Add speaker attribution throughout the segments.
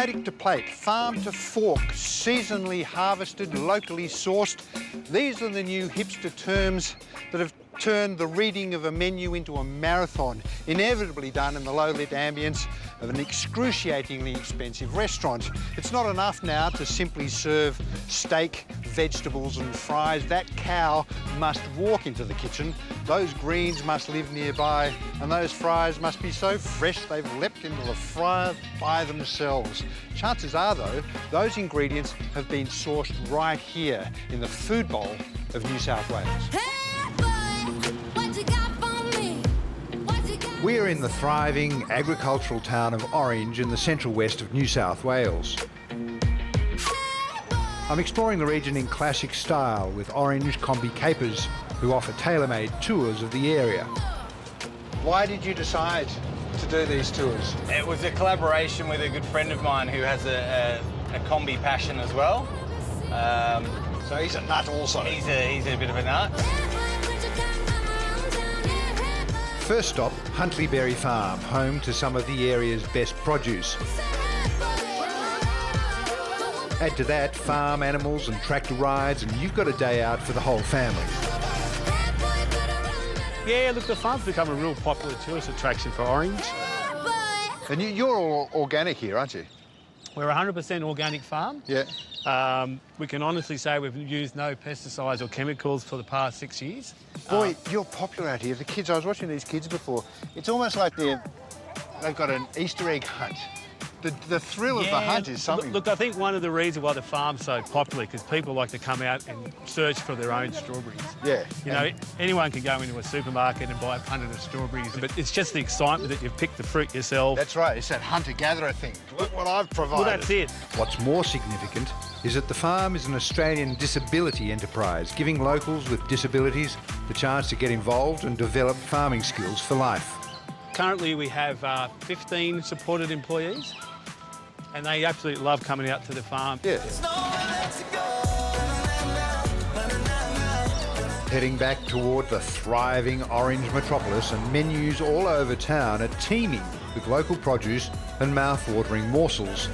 Speaker 1: paddock to plate, farm to fork, seasonally harvested, locally sourced. These are the new hipster terms that have turned the reading of a menu into a marathon, inevitably done in the low-lit ambience of an excruciatingly expensive restaurant. It's not enough now to simply serve steak, vegetables and fries. That cow must walk into the kitchen, those greens must live nearby, and those fries must be so fresh they've leapt into the fryer by themselves. Chances are, though, those ingredients have been sourced right here in the food bowl of New South Wales. We're in the thriving agricultural town of Orange in the central west of New South Wales. I'm exploring the region in classic style with Orange Combi Capers, who offer tailor-made tours of the area. Why did you decide to do these tours?
Speaker 2: It was a collaboration with a good friend of mine who has a combi passion as well.
Speaker 1: So he's a nut also.
Speaker 2: He's a bit of a nut.
Speaker 1: First stop, Huntley Berry Farm, home to some of the area's best produce. Add to that farm animals and tractor rides, and you've got a day out for the whole family.
Speaker 3: Yeah, look, the farm's become a real popular tourist attraction for Orange.
Speaker 1: And you're all organic here, aren't you?
Speaker 3: We're a 100% organic farm.
Speaker 1: Yeah.
Speaker 3: We can honestly say we've used no pesticides or chemicals for the past 6 years.
Speaker 1: Boy, you're popular out here. The kids, I was watching these kids before. It's almost like they've got an Easter egg hunt. The thrill of the hunt is something.
Speaker 3: Look, I think one of the reasons why the farm's so popular because people like to come out and search for their own strawberries.
Speaker 1: Yeah.
Speaker 3: You know, anyone can go into a supermarket and buy a punnet of strawberries, but it's just the excitement that you've picked the fruit yourself.
Speaker 1: That's right. It's that hunter-gatherer thing. Look what I've provided.
Speaker 3: Well, that's it.
Speaker 1: What's more significant is that the farm is an Australian disability enterprise, giving locals with disabilities the chance to get involved and develop farming skills for life.
Speaker 3: Currently, we have 15 supported employees, and they absolutely love coming out to the farm.
Speaker 1: Yeah. Heading back toward the thriving Orange metropolis, and menus all over town are teeming with local produce and mouth-watering morsels.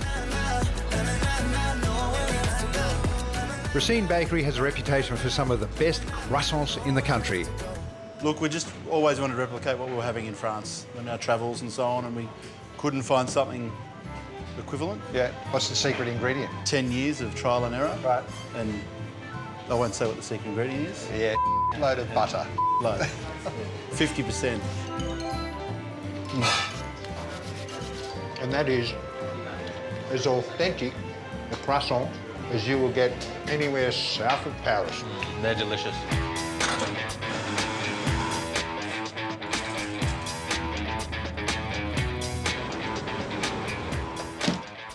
Speaker 1: Racine Bakery has a reputation for some of the best croissants in the country.
Speaker 4: Look, we just always wanted to replicate what we were having in France on our travels and so on, and we couldn't find something equivalent.
Speaker 1: Yeah. What's the secret ingredient?
Speaker 4: 10 years of trial and error.
Speaker 1: Right.
Speaker 4: And I won't say what the secret ingredient is.
Speaker 1: Yeah. Load of butter.
Speaker 4: Load. 50%.
Speaker 1: And that is as authentic a croissant as you will get anywhere south of Paris.
Speaker 2: They're delicious.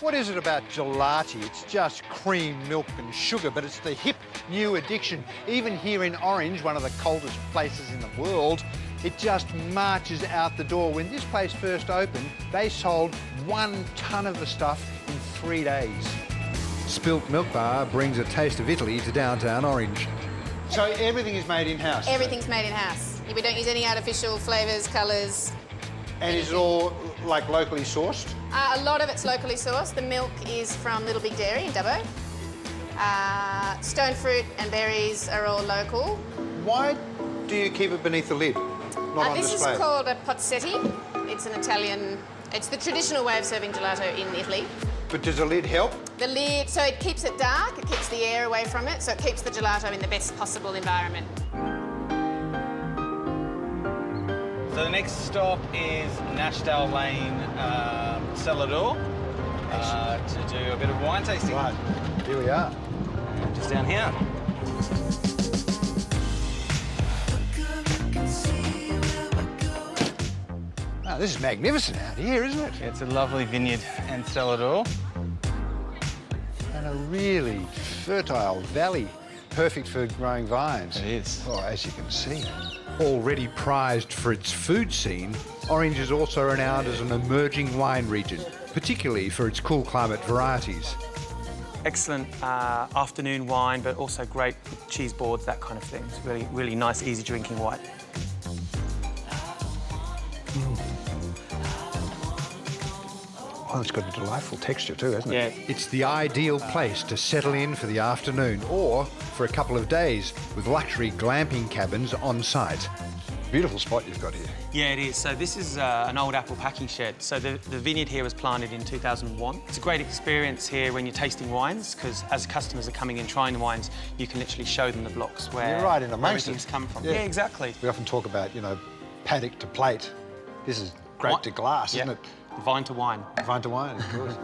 Speaker 1: What is it about gelati? It's just cream, milk and sugar, but it's the hip new addiction. Even here in Orange, one of the coldest places in the world, it just marches out the door. When this place first opened, they sold 1 ton of the stuff in 3 days. Spilt Milk Bar brings a taste of Italy to downtown Orange. So everything is made in-house?
Speaker 5: Everything's made in-house. We don't use any artificial flavours, colours.
Speaker 1: And is it all, like, locally sourced?
Speaker 5: A lot of it's locally sourced. The milk is from Little Big Dairy in Dubbo. Stone fruit and berries are all local.
Speaker 1: Why do you keep it beneath the lid, not on
Speaker 5: This
Speaker 1: display?
Speaker 5: is called a pozzetti. It's an Italian... It's the traditional way of serving gelato in Italy.
Speaker 1: But does the lid help?
Speaker 5: The lid, so it keeps it dark, it keeps the air away from it, so it keeps the gelato in the best possible environment.
Speaker 2: So the next stop is Nashdale Lane Cellar Door to do a bit of wine tasting.
Speaker 1: Right, here we are.
Speaker 2: Just down here.
Speaker 1: Oh, this is magnificent out here, isn't it?
Speaker 2: It's a lovely vineyard and cellar door.
Speaker 1: And a really fertile valley, perfect for growing vines.
Speaker 2: It is.
Speaker 1: Oh, as you can see. Already prized for its food scene, Orange is also renowned as an emerging wine region, particularly for its cool climate varieties.
Speaker 6: Excellent afternoon wine, but also great with cheese boards, that kind of thing. It's really, really nice, easy drinking white.
Speaker 1: Oh, it's got a delightful texture too, hasn't it?
Speaker 6: Yeah.
Speaker 1: It's the ideal place to settle in for the afternoon or for a couple of days with luxury glamping cabins on site. Beautiful spot you've got here.
Speaker 6: Yeah, it is. So this is an old apple packing shed. So the vineyard here was planted in 2001. It's a great experience here when you're tasting wines, because as customers are coming in trying the wines, you can literally show them the blocks where
Speaker 1: You're right in amongst
Speaker 6: everything's
Speaker 1: it.
Speaker 6: come from.
Speaker 1: Yeah.
Speaker 6: Yeah, exactly.
Speaker 1: We often talk about, you know, paddock to plate. This is grape to glass, isn't it?
Speaker 6: Vine to wine.
Speaker 1: Vine to wine, of course.